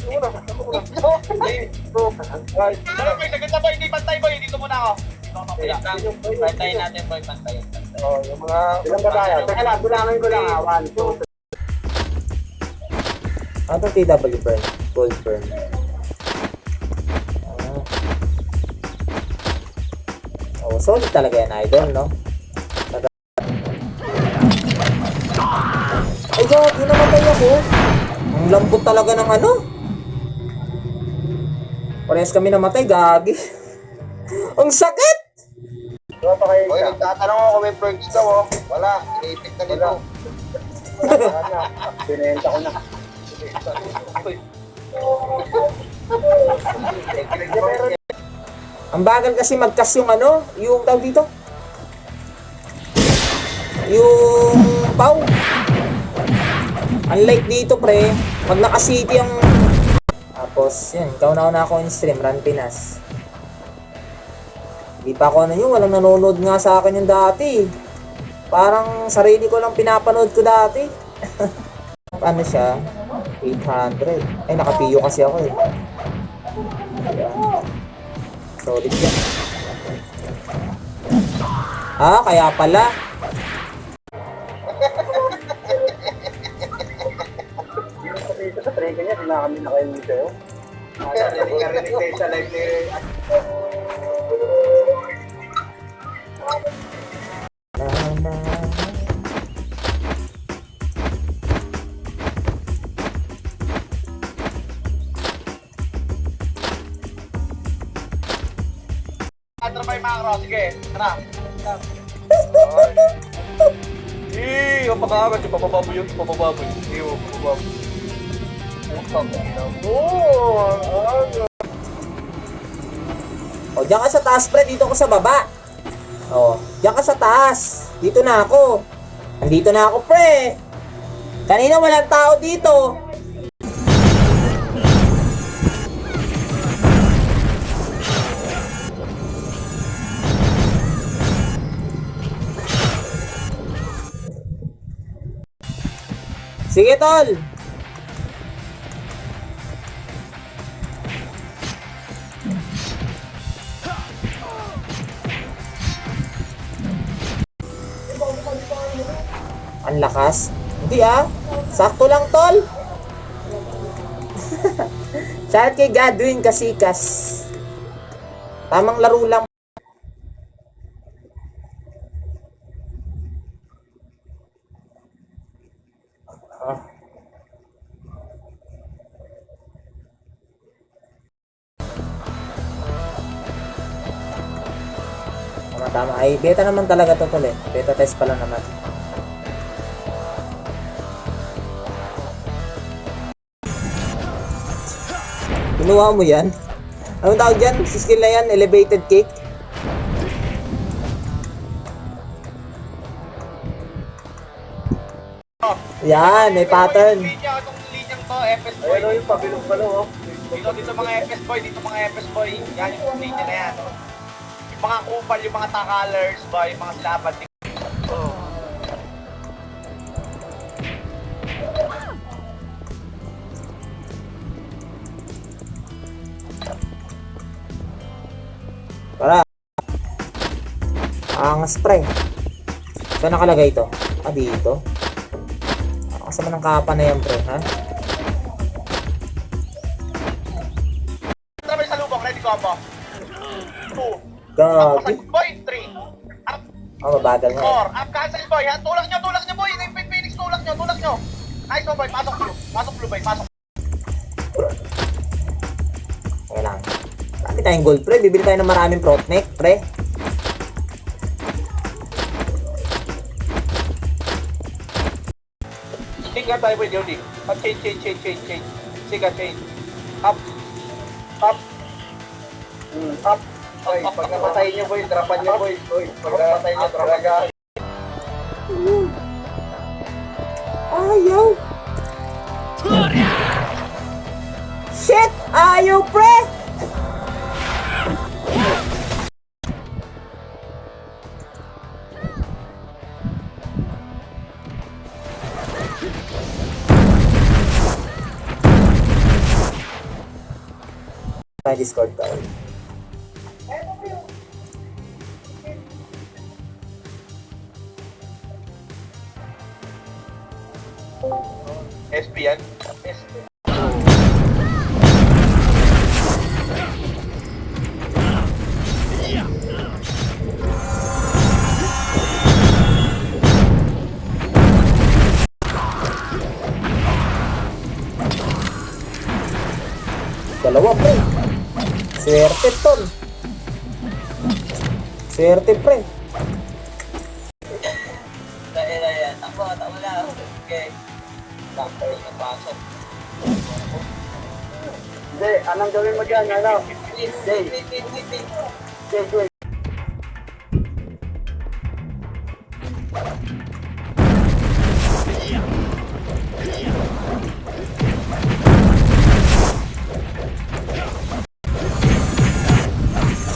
Pero boy, sagad na boy, hindi pantay boy, dito muna ako. Pantayin natin boy, pantayin. Oh, yung mga... Ilang ba tayo? Teka lang, bilangin ko lang ha. 1, 2, 3. Ano itong TW burn? Gold burn. Oh, solid talaga yan, idol, no? Ay, gagi, namatay ako. Ang lambot talaga ng ano. Parehas kami namatay, gagi. Ang sakit! Oy, nagtatanong ako kung may perk dito, oh. Wala, iniipit na dito. Binenta ko na. Ang bagal kasi magkas yung ano, yung tawag dito. Yung pau. Unlike dito, pre, pag naka-city ang... Tapos, yun, kauna-una ako in stream, Run Pinas. Hindi pa ako ano yun, walang nanonood nga sa akin yung dati. Parang sarili ko lang pinapanood ko dati. Ano siya? 800. Ay, nakapiyo kasi ako eh. Ayan. Solid yan. Ah, kaya pala. Sa trigger niya, kami na kayo dito. Narinig tayo sa live ni... Trabay macro, sige, tara. Pagkakas, papababoy yun, papababoy. Papababoy. O, diyan ka sa taas, pre. Dito ako sa baba. O, diyan ka sa taas. Dito na ako. Andito na ako, pre. Kanina walang tao dito. Sige, tol. Ang lakas. Hindi ah. Sakto lang, tol. Shout kay Godwin Kasikas. Tamang laro lang. Tama. Ay, beta naman talaga to, tol eh. Beta test pa lang naman. Kinuha mo yan? Anong tawag dyan? Si skill na yan, elevated kick. Yan, may pattern. Itong linyang to, FS boy. Ayun, yung pabilog-balong, oh. Dito mga FS boy, dito mga FS boy. Yan yung linya na yan. Yung mga kupal, yung mga takalers boy, yung mga silaban. Para. Ang spray. Saan nakalagay ito? Ah, dito. Kasama ng kapa na yan, pre, ha? Trabay sa lubok, ready combo. 2. Gagi. Boy, 3. Up, Oh, mabagal nga. 4. Up, cancel boy, ha? Tulak nyo boy. Phoenix, tulak nyo. Nice one boy, pasok blue boy, pasok. Okay lang. Dami tayong gold, pre. Bibili tayo ng maraming protneck, pre. Siga tayo boy, Jody. Change. Siga, change. Up. Up. Oy, pag napatay niyo, boy, drapan niyo, boy. Oy, pag napatay niyo, drapan niyo. Ayaw. Shit! Ayaw, pre! May Discord ka. SP yan. SP. Dalawa, pre. Swerte, tol. Swerte, pre. Dahil na yan. Tama lang. Okay. Tapos napasok. Hindi, anong gawin mo dyan, ano? Wait. Jay.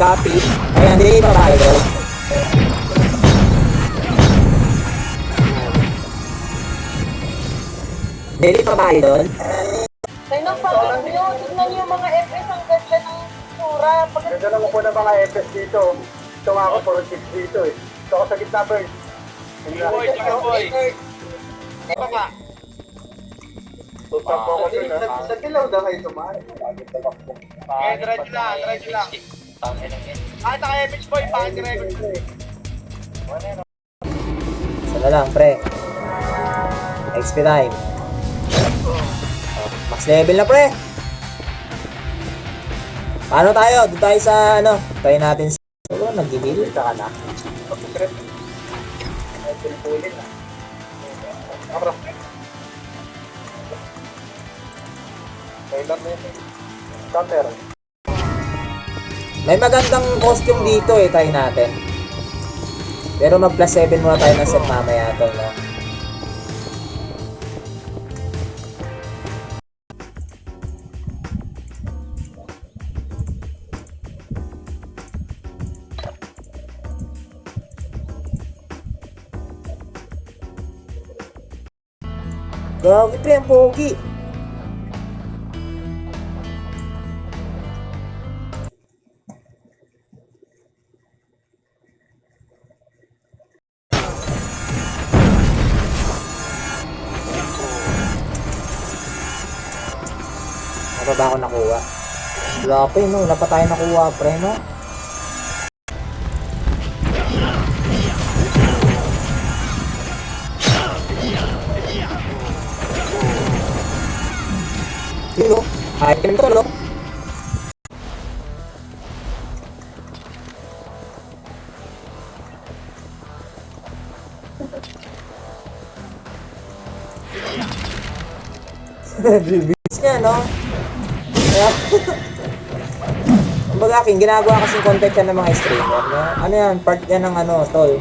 Shopee. Ayan, hindi pa ba idol? Hindi pa ba idol? Tingnan pa nyo, tignan nyo yung mga FS ang ganda ng sura. Ganda naman po ng mga FS dito. Ito nga ako, puro 6 dito eh. Ito ako sa gitna, Bird. Boy, chicken boy. Ito pa. Tutap ko dun, ha? Sa kilaw na kayo tumahan. Okay, diretso lang. Ah, naka-MX boy, pangit record. Isa na lang, pre. XP time. Max level na, pre. Paano tayo? Doon tayo sa, ano, try natin sa... Oh, nag-heal ka na. Cutter. May magandang costume dito eh, try natin. Pero mag plus 7 muna tayo ng set mamaya to, no? Gawin ito yung pogi. Ano ba ako nakuha? Wala pa no? Wala pa tayo nakuha, pre, no? Yun, no? Item to, no? Bilis niya, no? Kaya, kumbaga aking ginagawa kasing content yan ng mga streamer, no? Ano yan, part yan ng ano, tol,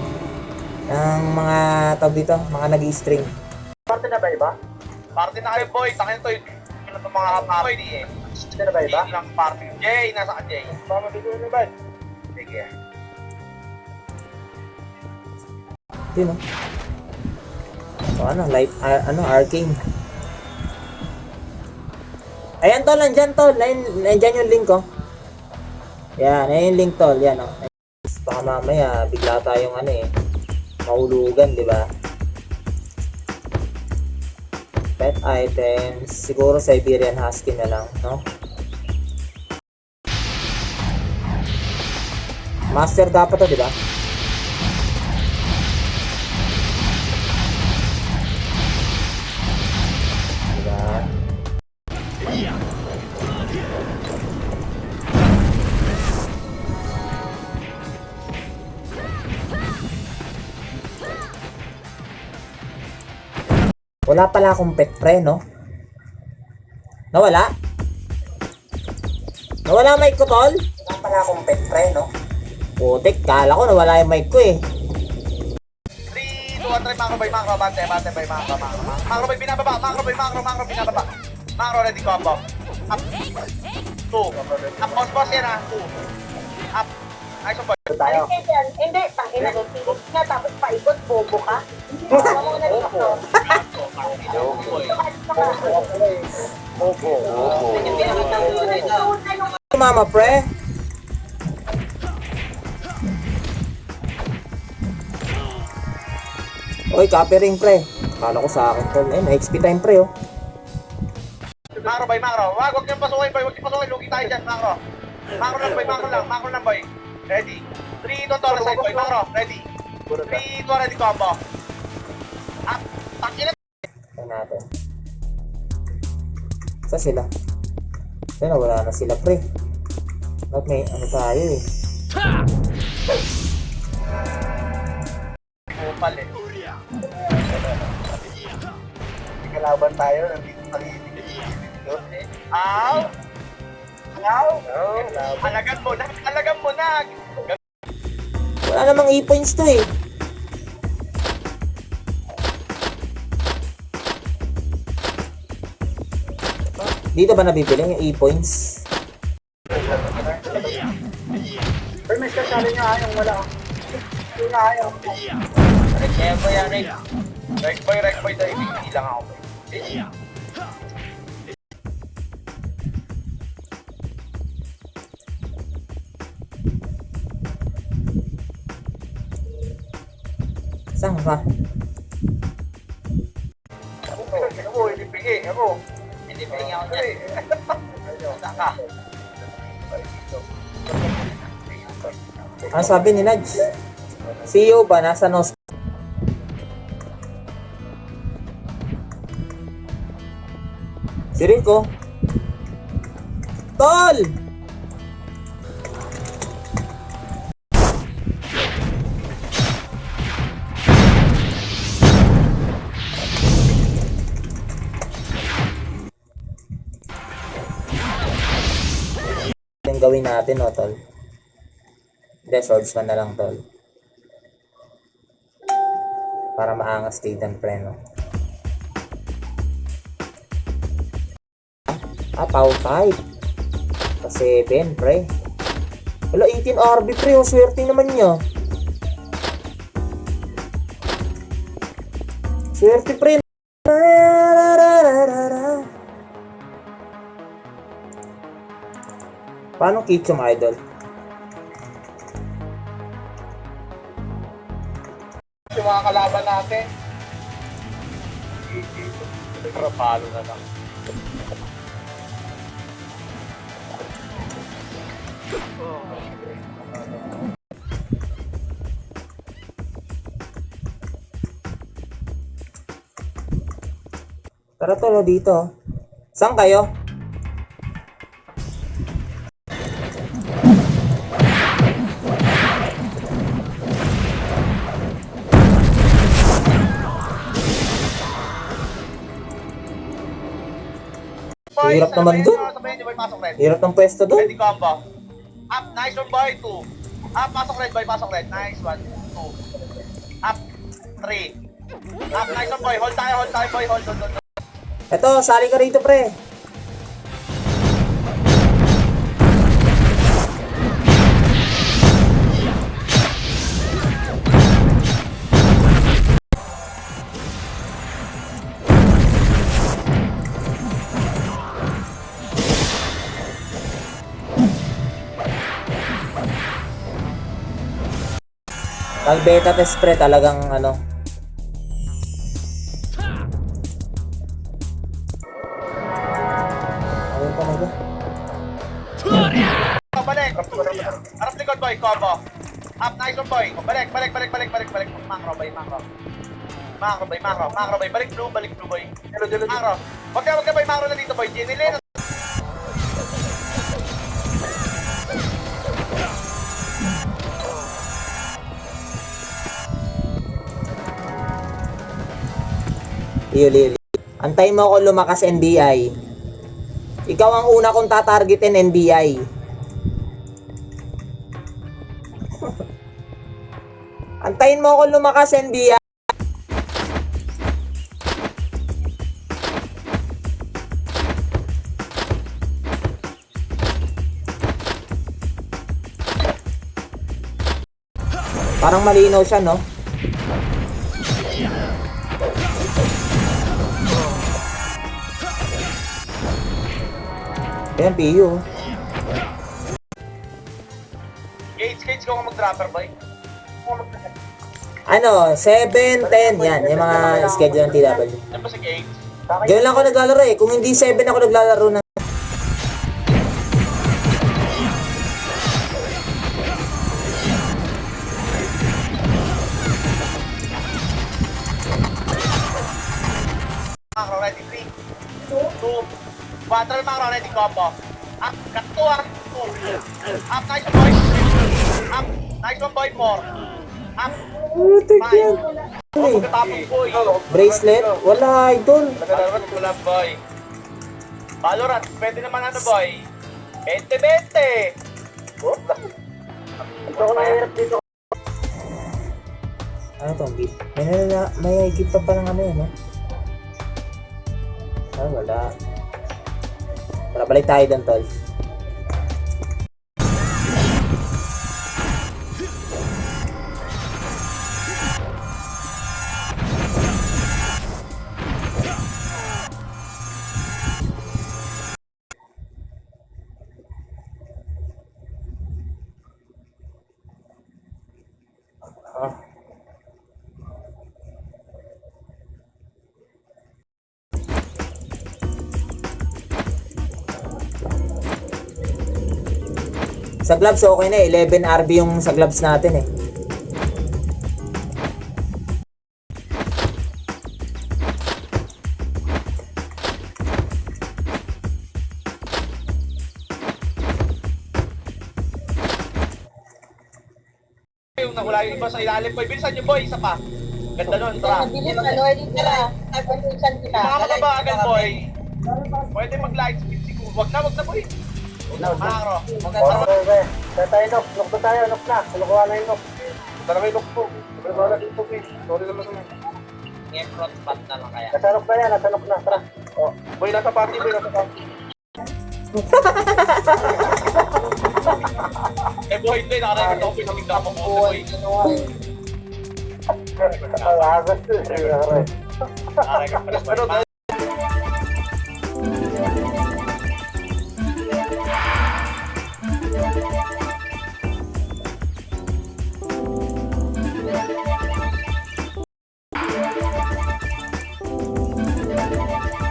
ng mga tawag dito, mga nag-i-stream. Parte na ba iba? Party na kayo boy, takin to yung itong mga party eh. Parte na ba iba? Hindi lang party. Jay, nasa ka Jay? Mama, bigyan na ba? Sige. Yun, no? So, ano, light, ano, arcane. Ayan, tol, nandyan, tol. Nandyan yung link, oh. Yan, ayan yung link, tol. Yan, oh. Baka mamaya, bigla tayong, ano eh, mahulugan, di ba? Pet items, siguro Siberian Husky na lang, no? Master dapat to, di ba? Diba? Wala pala akong pet pre, no? Nawala? Nawala mic ko, tol? Wala pala akong pet pre, no? Putik, kala ko nawala yung mic ko eh. 3, 2, 1, 3, macro by macro, bante by macro. Macro by binababa, macro binababa. Macro ready combo. Up. 2. Up, boss yan ah. 2. Up. Nice one boy. Tayo. Hindi, tangina, pilit nga, tapos paikot, bobo ka. Tama mo na dito. Bobo. Pinakita mo na yung tumama, pre. Oy, copy ring, pre. Kala ko sa akin, tol. Eh, may XP time, pre, oh. Macro boy, macro. Wag niyong pasukin boy, wag niyong pasukin. Lugi tayo dyan, macro. Macro lang boy, macro lang boy. Ready. 3, 2, Torres side boy, macro. Ready. 3, 2, ready combo. Up. Takilit. Tingnan natin. Saan sila? Ayun, wala na sila, pre. Ba't may ano tayo, eh. Kupal eh. Kalaban tayo, nandito sa lilig. Aw! Aw! Alagan mo na! Wala namang e-points to, eh. Dito ba nabibili yung e-points? Pero may kasali niya yung wala. Yung ayaw. Rekyempo yan, Rick. Rek boy, dahil hindi lang ako. Saan ba? Ako, hindi pigi. Ako. Hindi pa rin ako dyan. Saan ka? Ano sabi ni Nudge? CEO ba? Nasa nos? Si Rico? Tol! Ito yung gawin natin, no, Tol? Hindi, swordsman na lang, Tol. Para maangas kay Dan, pre, no? Power 5. Pa 7, pre. Wala, 18 RB, pre. Oh, swerte naman niya. Swerte, pre. Paano Kichom, idol? Yung mga kalaban natin. Trapalo na lang. Tara, Tol, dito. Saan kayo? Hirap naman dun. Sabayin niyo boy, pasok red. Hirap ng pwesto doon. Ready combo. Up, nice one boy, 2. Up, pasok red boy, pasok red. Nice one, 2. Up, 3. Up, nice one boy, hold tayo boy, hold. Eto, sali ka rito, pre. Pag beta test, pre, talagang ano. Ayun pa na ba? Balik. Harap likod boy, combo. Up, nice one boy. Balik. Macro boy. Balik blue boy. Macro. Wag ka boy, macro na dito boy. Ginilin. Lili. Antay mo ako lumakas NDI. Ikaw ang una kong tatargetin, NDI. Antayin mo ako lumakas, NDI. Parang malinaw siya, no? Ayan, PU. Ikaw ka mag-dropper, boy. Ano, 7, 10, yan. Yung mga schedule ng TW. Yan ba si Gates? Diyan lang ako naglalaro eh. Kung hindi 7 ako naglalaro ng... Macro ready, 3, 2, 1, try macro ready, combo. Up, cut 2 ah, 2. Up, nice one, boy. Up, nice one, boy, 4. Up, Putik 5. yan. Oh, pagkatapos, boy. Bracelet? Wala, idol. Nagdalaman ko lang, boy. Valorant, pwede naman ano, boy. 20-20. Ito ko nahihirap dito. Ano tong gift? May gift pa palang ano yun, no? Ah, wala. Wala, balik tayo doon, tol. Ah. Sa gloves okay na eh. 11 RB yung sa gloves natin eh. Yung nakula yung iba sa ilalim, boy. Bilisan nyo, boy. Isa pa. Ganda nun, tara. Mabilis ano, edit ka lang. Nag-confusion kita. Mga mababa agad, boy. Pwede mag-light speed siguro. Wag na, boy. Macro. Okay. Kaya tayo, nok. Nok na tayo, nok na. Kulukuha na yung nok. Tara may nok po. Sabi ko na dito, please. Sorry naman naman. Ngayon, front spot na lang kaya. Nasa nok na yan, nasa nok na. Tara. Oh. Boy, nasa party, boy, nasa party. Eh, boy, hindi. Nakarecord ako pinamigda ko mo, boy. Agas to. Nakarecord pa rin, boy.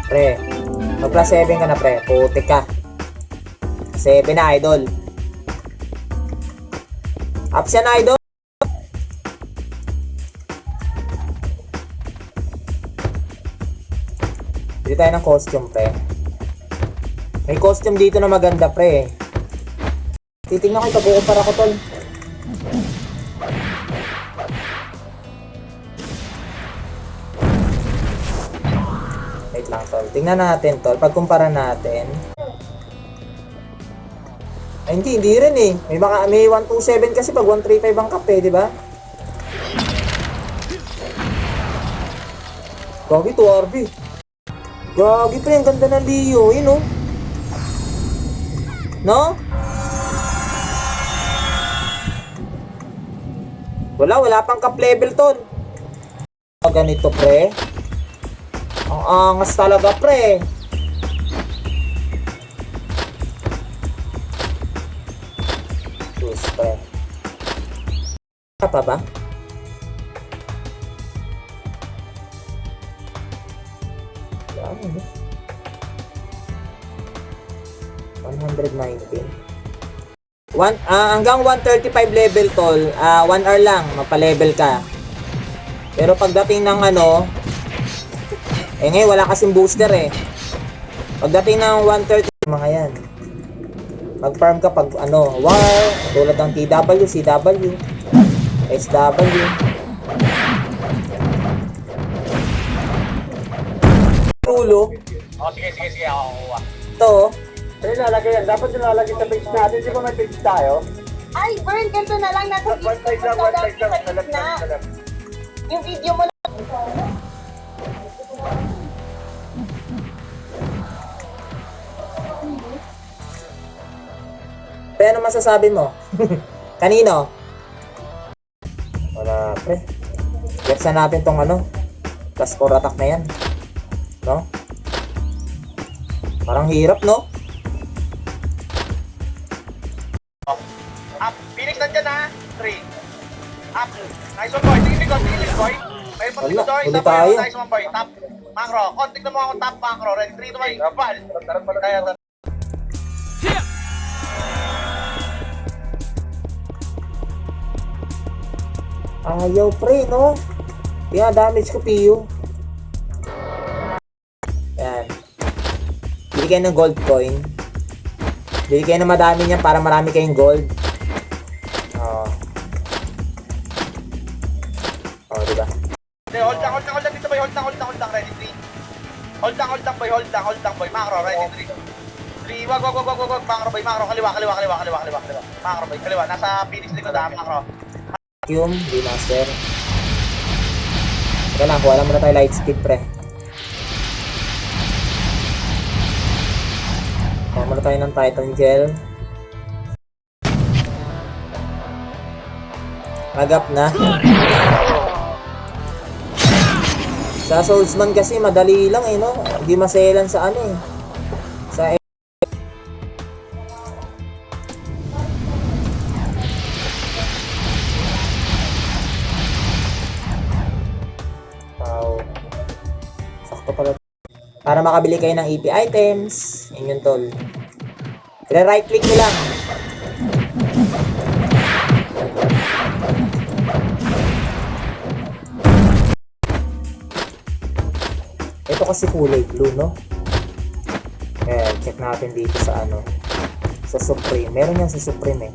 Pre, mag plus 7 ka na pre. Putik ka. 7 na, idol. Up siya na, idol. Bili tayo ng costume, pre. May costume dito na maganda, pre. Titignan ko, ipag-uumpara ko, tol. Wait lang, tol. Tingnan natin, tol. Pagkumpara natin. Ay, hindi rin eh. May 127 kasi pag 135 ang kape, di ba? Gagi, 2RB. Gagi pa yung ganda ng Leo, yun oh. No? Wala pang cap level, tol. Ganito, pre. Ang angas talaga, pre. Sus, pre. Pa ba? Ano eh? 119. Hanggang 135 level, tol. 1 hour lang, mapa-level ka. Pero pagdating ng ano, ngayon wala kasing booster eh. Pagdating ng 130, mga yan. Mag-farm ka pag ano, war, tulad ng TW, CW, SW. Tulo. Oh, sige. Ako kuha. Ito, Saan nilalagay yan? Dapat nilalagay sa page natin. Di ba may page tayo? Ay, Bern, ganito na lang. Nasa One side lang, one side lang. Sa left, na. sa left. Yung video mo lang. Pero ano masasabi mo? Kanino? Wala, pre. Gersan natin tong ano, plus 4 attack na yan. No? Parang hirap, no? Up. Phoenix nandyan ha. 3. Up. Nice one, boy. Sige, Bicol. Sige, boy. May punti ko, Wala, boy. huli Isa, boy. tayo. Nice one, boy. Top. Macro. Kontik na mo ako top, macro. Ready, 3 to 1. Kapal. Kaya, Ayaw pre, no? Kaya damage ko, Pio. Yan. Bili kayo ng gold coin. Bili kayo ng madami niyan para marami kayong gold. Oo. Oh, diba? Okay, hold lang dito, boy. Hold lang. Ready, 3. Hold lang, boy. Macro, ready, 3. 3, wag. Macro, boy. Macro, kaliwa. Macro, boy. Kaliwa. Nasa Phoenix likod, ha, macro. Vacuum, di master. Teka lang, kuha lang muna tayo light speed, pre. Kuha muna tayo ng Titan Gel. Agap na. Sa Soulsman kasi, madali lang eh, no? Hindi maselan sa ano eh. Sa wow. Sakto pala. Para makabili kayo ng EP items. Yun yung tol. Right click nyo lang. Ito kasi kulay blue, no? Eh, check natin dito sa ano. Sa Supreme. Meron yan sa Supreme eh.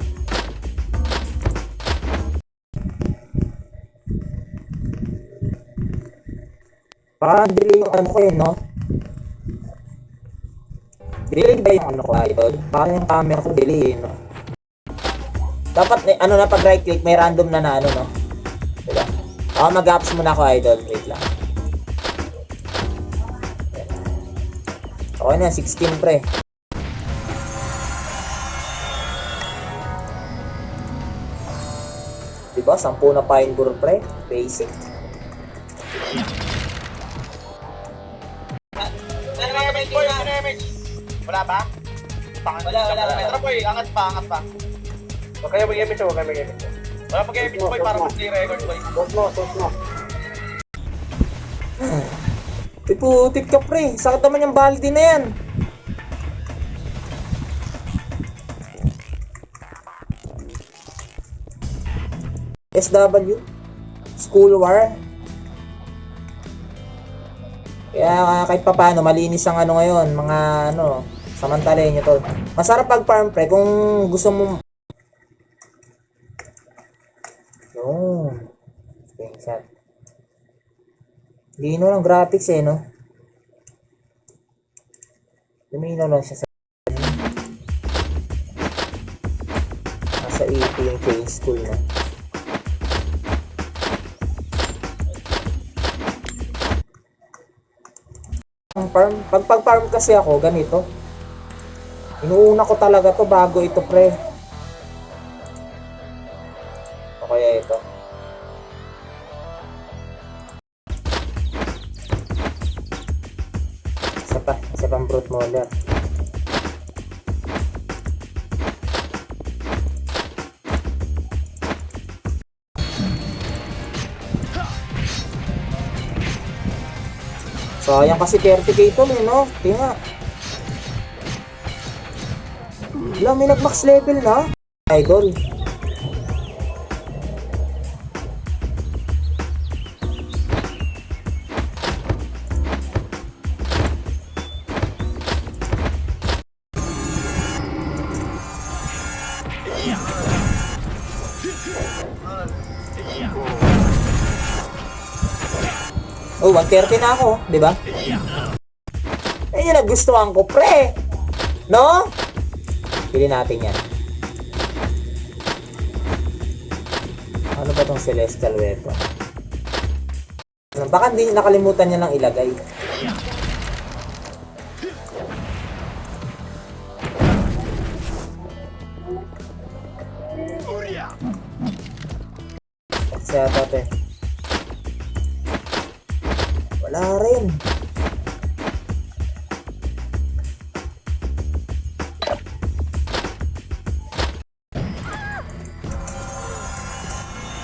Parang delay yung ano ko yun, no? Delay ba yung ano ko, idol? Parang yung camera ko delay, no? Dapat, ano na, pag right click, may random na ano, no? Diba? Ako mag-apps muna ako, idol. Wait lang. Okay na, 16 pre. Diba? 10 na pine bur pre. Basic. Wala ba? Wala. Tara, boy. Angat pa. Huwag kayo mag-epis, huwag kayo mag-epis. Wala pag-epis, boy, para mag-play record, boy. Sos mo. Putik ka pre. Sakit naman yung baldi na yan. SW School War. Kaya kahit papaano malinis ang ano ngayon, mga ano, samantalin nyo to. Masarap pag farm pre kung gusto mo. Yun. Screenshot. Lino ng graphics eh, no? Luminaw lang siya sa nasa 80 yung change school na. Pag-farm kasi ako, ganito. Inuuna ko talaga to bago ito, pre. O kaya ito. Isa pang brute molar. Sayang kasi 30k to, no? Tingnan. Wala, may nag-max level na. Idol. Oh, 130 na ako, di ba? Eh, yun nagustuhan ko, pre! No? Pili natin yan. Ano ba tong celestial weapon? Baka hindi nakalimutan niya lang ilagay. Sa ate. Wala rin.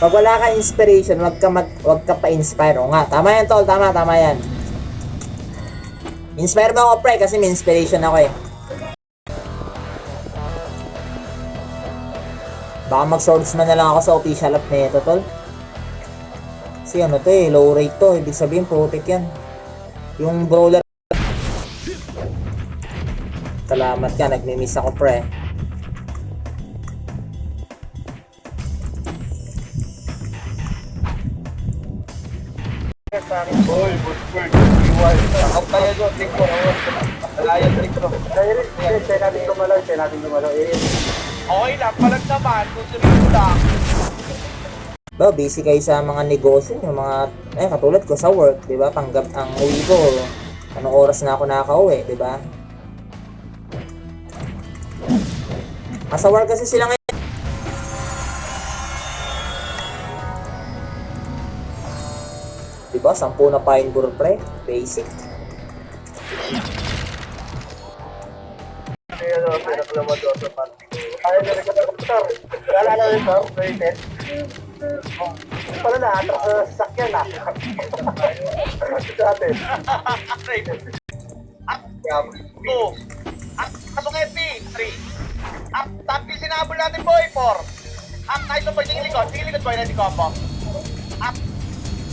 Pag wala ka inspiration, wag ka pa-inspire. O nga, tama yan tol, tama yan. Inspire mo ako pre kasi may inspiration ako eh. Baka mag-swordsman na lang ako sa official app na ito tol. Kasi ano to eh, low rate to. Ibig sabihin, putik yan. Yung brawler. Salamat ka, nagmi-miss ako pre. Boy, Bushberg, iwan. Ako kaya doon, trick ko. Alayan, trick ko. Kaya rin, try natin gumalaw. Okay lang, palag naman. Kung seryoso lang. Ba, busy kayo sa mga negosyo, yung mga, katulad ko sa work, di ba? Panggap ang uwi ko, anong oras na ako nakaka-uwi, di ba? Nasa work kasi sila ngayon. Di ba? 10 na pine bur pre, basic. Kaya pinaklaman doon sa party ko. Ayaw na rin ko na sir. Naalala rin sir, rated. Pala na, sakyan na. Sa atin. Up, 2. Up, pasok FP, 3. Up, top kill sinabol natin boy, 4. Up, nice one boy, tingin likod boy, ready combo. Up,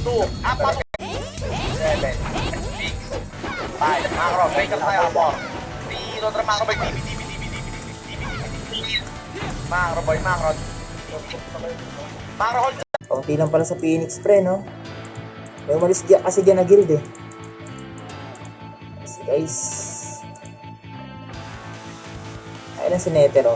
2. Up, up. 7. 6. 5. Macro, break up tayo, 4. 3. Kontra macro boy, DB. Macro boy, macro. Macro hold. Kaunti lang pala sa Phoenix pre, no? May umalis kasi dyan na guild eh. Kasi guys. Ayun lang si Netero.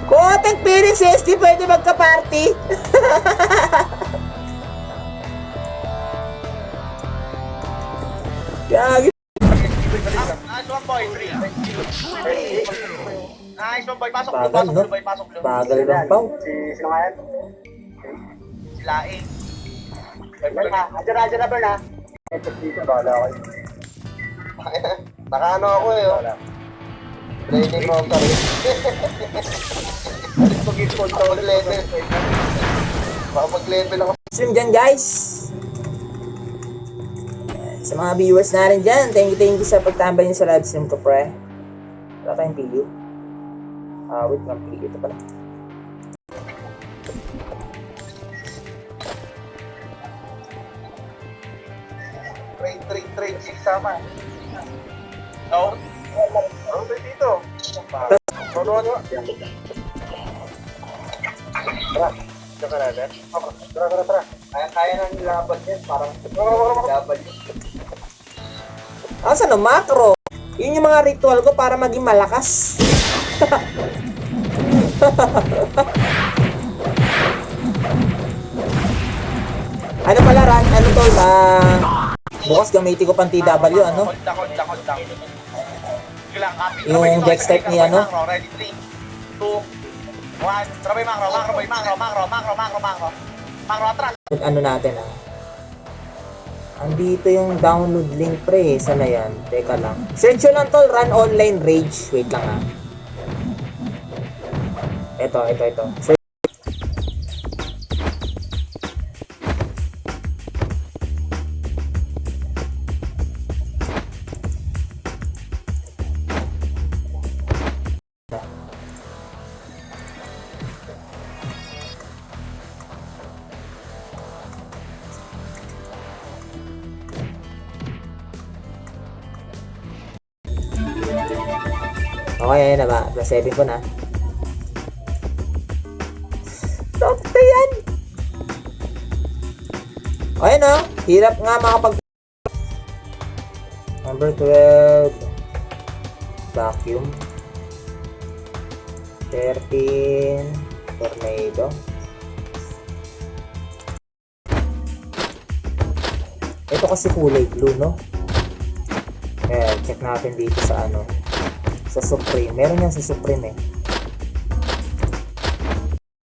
Koteng Phoenix SD pwede magka-party. Gagi. Nice one boy, 3. Nice one boy, pasok Bagal, no? blue boy, pasok blue. Bagal lang pao. Sino nga yan? Sila eh. Adyan na ba na? Ito dito, bala ako. Nakaano ako eh. Training ko sa rin. Mag-level. Baka mag-level ako. Stream dyan guys. Sa mga viewers natin dyan, thank you sa pagtambay niyo sa live stream ko pre. Wala tayong PU. Wait lang, PU ito pala. Trade, 6 sama. No? Ano ba dito? Ano? Tara, diyan ka natin. Tara. Kaya nang laban yan, parang laban yun. Asa no, macro? Yun yung mga ritual ko para maging malakas. Ano pala ran? Ano tol? Bukas gamitin ko pang TW, ano? Hold lang. Sige lang, kapit. Yung dex type ni ano? Ready, 3, 2, 1. Trabay macro boy, macro. Macro atras. Ano natin andito yung download link pre, sana yan? Teka lang. Search nyo lang tol, run online rage. Wait lang Ito. Search. Okay, ayun na ba? Plus 7 ko na. Sakto yan! Okay no? Hirap nga makapag... Number 12. Vacuum. 13. Tornado. Ito kasi kulay blue, no? Check natin dito sa ano. Sa Supreme. Meron yan sa Supreme eh.